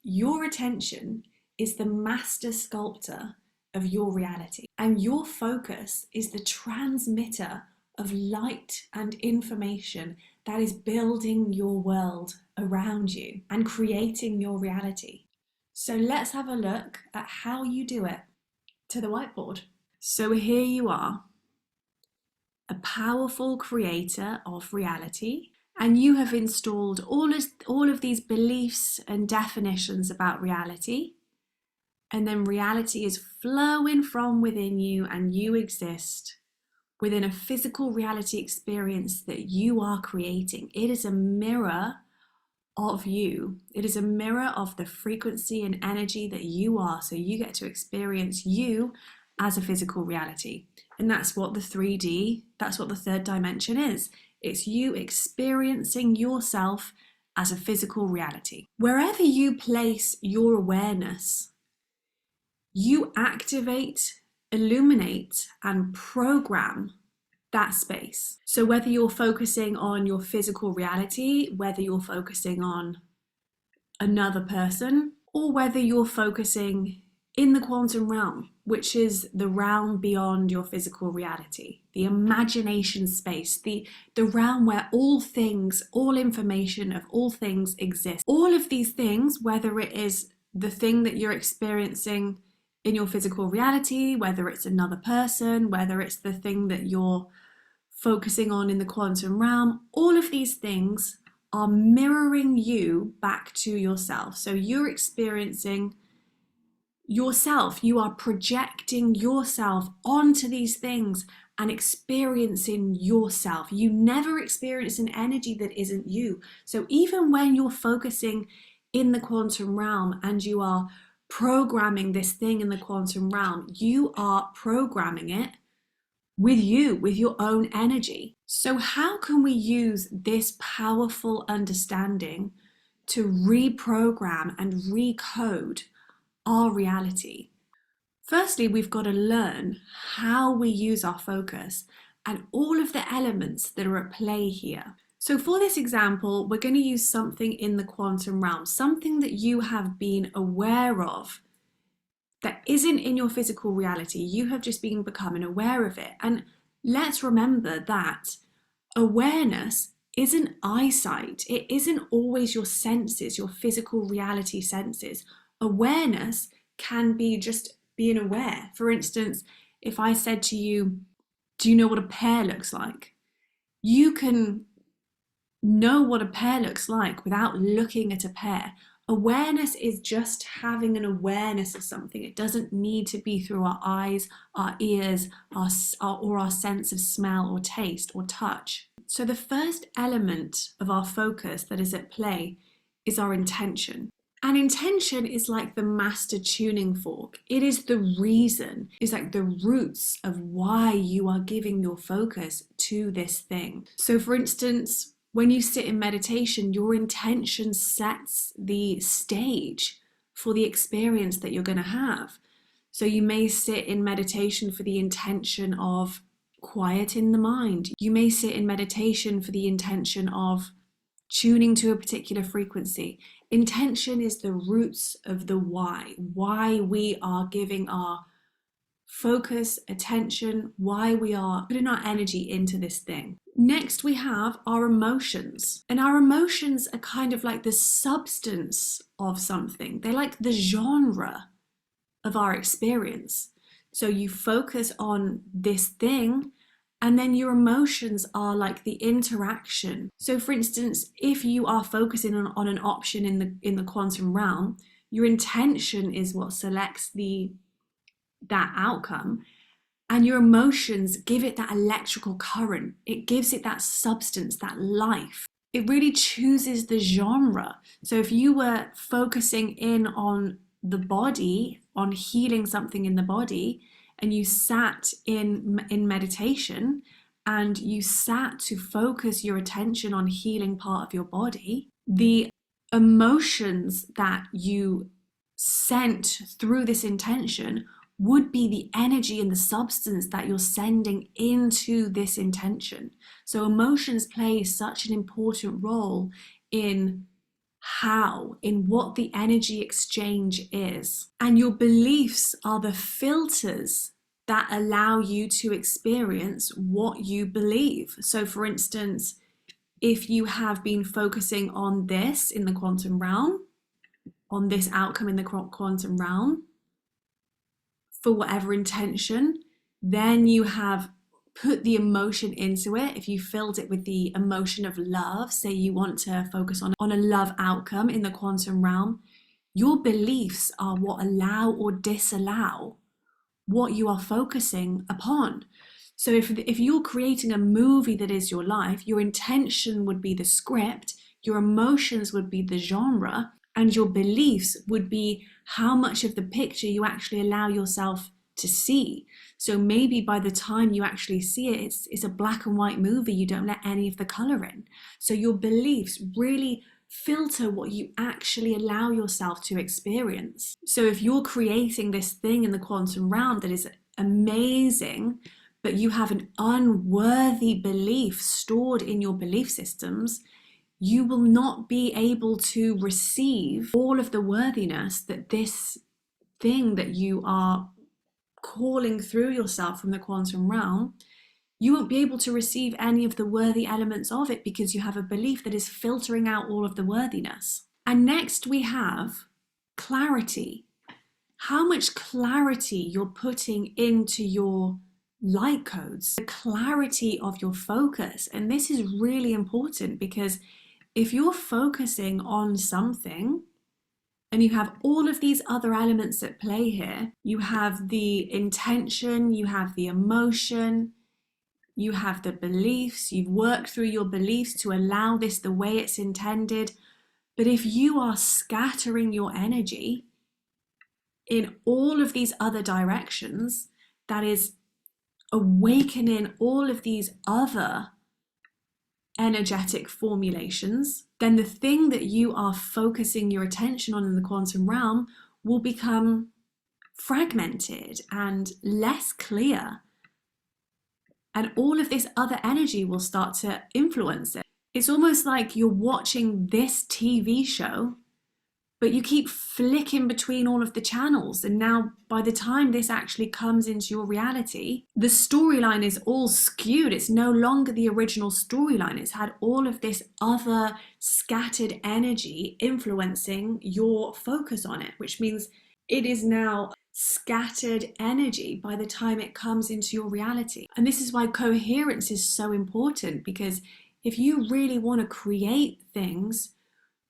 Your attention is the master sculptor of your reality, and your focus is the transmitter of light and information that is building your world around you and creating your reality. So let's have a look at how you do it to the whiteboard. So here you are, a powerful creator of reality, and you have installed all of these beliefs and definitions about reality, and then reality is flowing from within you, and you exist within a physical reality experience that you are creating. It is a mirror of you. It is a mirror of the frequency and energy that you are. So you get to experience you as a physical reality. And that's what the 3D, that's what the third dimension is. It's you experiencing yourself as a physical reality. Wherever you place your awareness, you activate, illuminate, and program that space. So whether you're focusing on your physical reality, whether you're focusing on another person, or whether you're focusing in the quantum realm, which is the realm beyond your physical reality, the imagination space, the realm where all things, all information of all things exist. All of these things, whether it is the thing that you're experiencing in your physical reality, whether it's another person, whether it's the thing that you're focusing on in the quantum realm, all of these things are mirroring you back to yourself. So you're experiencing yourself, you are projecting yourself onto these things and experiencing yourself. You never experience an energy that isn't you. So even when you're focusing in the quantum realm and you are programming this thing in the quantum realm, you are programming it with you, with your own energy. So how can we use this powerful understanding to reprogram and recode our reality? Firstly, we've got to learn how we use our focus and all of the elements that are at play here. So for this example, we're going to use something in the quantum realm, something that you have been aware of that isn't in your physical reality. You have just been becoming aware of it. And let's remember that awareness isn't eyesight. It isn't always your senses, your physical reality senses. Awareness can be just being aware. For instance, if I said to you, do you know what a pear looks like? You can know what a pear looks like without looking at a pear. Awareness is just having an awareness of something. It doesn't need to be through our eyes, our ears, or our sense of smell or taste or touch. So the first element of our focus that is at play is our intention. And intention is like the master tuning fork. It is the reason, it's like the roots of why you are giving your focus to this thing. So for instance, when you sit in meditation, your intention sets the stage for the experience that you're going to have. So you may sit in meditation for the intention of quieting the mind. You may sit in meditation for the intention of tuning to a particular frequency. Intention is the roots of the why we are giving our focus, attention, why we are putting our energy into this thing. Next, we have our emotions. And our emotions are kind of like the substance of something. They're like the genre of our experience. So you focus on this thing, and then your emotions are like the interaction. So for instance, if you are focusing on an option in the quantum realm, your intention is what selects that outcome, and your emotions give it that electrical current. It gives it that substance, that life. It really chooses the genre. So if you were focusing in on the body, on healing something in the body, and you sat in meditation and you sat to focus your attention on healing part of your body, the emotions that you sent through this intention would be the energy and the substance that you're sending into this intention. So emotions play such an important role in how, in what the energy exchange is. And your beliefs are the filters that allow you to experience what you believe. So, for instance, if you have been focusing on this in the quantum realm, on this outcome in the quantum realm, for whatever intention, then you have put the emotion into it. If you filled it with the emotion of love, say you want to focus on a love outcome in the quantum realm, your beliefs are what allow or disallow what you are focusing upon. So if you're creating a movie that is your life, your intention would be the script, your emotions would be the genre, and your beliefs would be how much of the picture you actually allow yourself to see. So maybe by the time you actually see it, it's a black and white movie, you don't let any of the color in. So your beliefs really filter what you actually allow yourself to experience. So if you're creating this thing in the quantum realm that is amazing, but you have an unworthy belief stored in your belief systems, you will not be able to receive all of the worthiness that this thing that you are calling through yourself from the quantum realm, you won't be able to receive any of the worthy elements of it because you have a belief that is filtering out all of the worthiness. And next we have clarity. How much clarity you're putting into your light codes, the clarity of your focus. And this is really important because if you're focusing on something and you have all of these other elements at play here, you have the intention, you have the emotion, you have the beliefs, you've worked through your beliefs to allow this the way it's intended. But if you are scattering your energy in all of these other directions, that is awakening all of these other energetic formulations, then the thing that you are focusing your attention on in the quantum realm will become fragmented and less clear. And all of this other energy will start to influence it. It's almost like you're watching this TV show, but you keep flicking between all of the channels. And now by the time this actually comes into your reality, the storyline is all skewed. It's no longer the original storyline. It's had all of this other scattered energy influencing your focus on it, which means it is now scattered energy by the time it comes into your reality. And this is why coherence is so important, because if you really want to create things,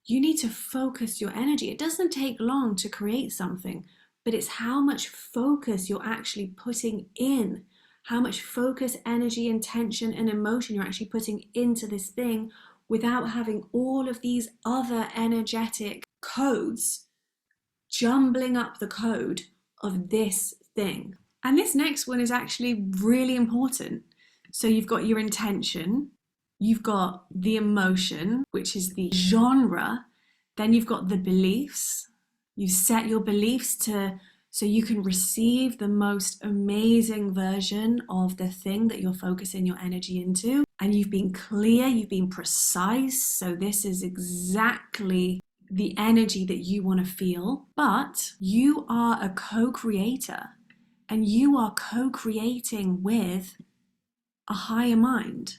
you need to focus your energy. It doesn't take long to create something, but it's how much focus you're actually putting in, how much focus, energy, intention, and emotion you're actually putting into this thing without having all of these other energetic codes jumbling up the code of this thing. And this next one is actually really important. So you've got your intention, you've got the emotion, which is the genre, then you've got the beliefs. You've set your beliefs so you can receive the most amazing version of the thing that you're focusing your energy into. And you've been clear, you've been precise. So this is exactly the energy that you want to feel. But you are a co-creator, and you are co-creating with a higher mind.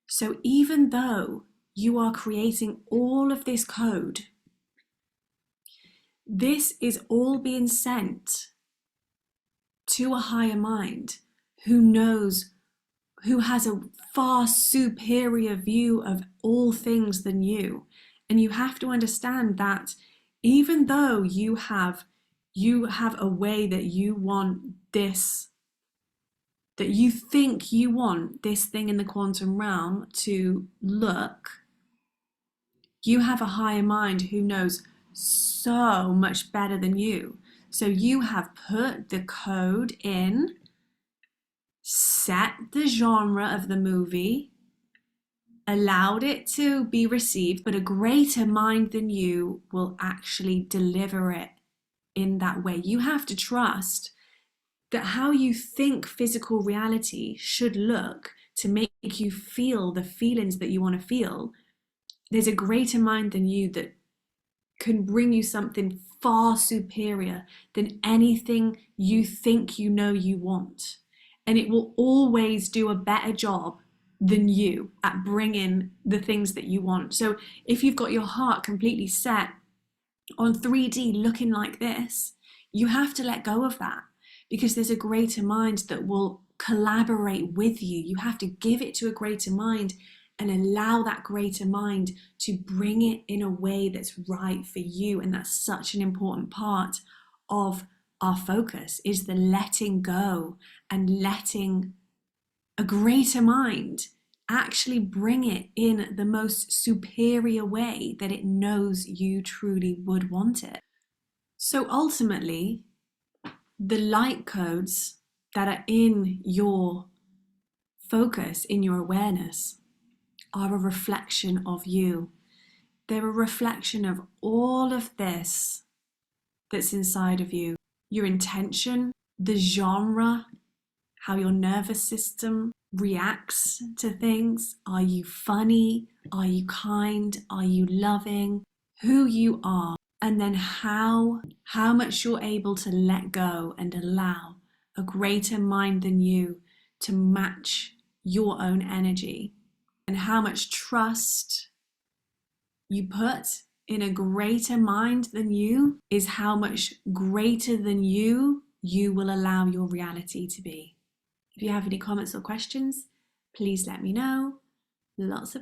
So even though you are creating all of this code, this is all being sent to a higher mind who knows, who has a far superior view of all things than you. And you have to understand that even though you have a way that you want this, that you think you want this thing in the quantum realm to look, you have a higher mind who knows so much better than you. So you have put the code in, set the genre of the movie, allowed it to be received, but a greater mind than you will actually deliver it in that way. You have to trust that how you think physical reality should look to make you feel the feelings that you want to feel there's a greater mind than you that can bring you something far superior than anything you think you know you want. And it will always do a better job than you at bringing the things that you want. So if you've got your heart completely set on 3D looking like this, you have to let go of that, because there's a greater mind that will collaborate with you. You have to give it to a greater mind and allow that greater mind to bring it in a way that's right for you. And that's such an important part of our focus, is the letting go and letting a greater mind actually bring it in the most superior way that it knows you truly would want it. So ultimately, the light codes that are in your focus, in your awareness, are a reflection of you. They're a reflection of all of this that's inside of you. Your intention, the genre, how your nervous system reacts to things. Are you funny? Are you kind? Are you loving? Who you are. And then how much you're able to let go and allow a greater mind than you to match your own energy. And how much trust you put in a greater mind than you is how much greater than you will allow your reality to be. If you have any comments or questions, please let me know. Lots of love.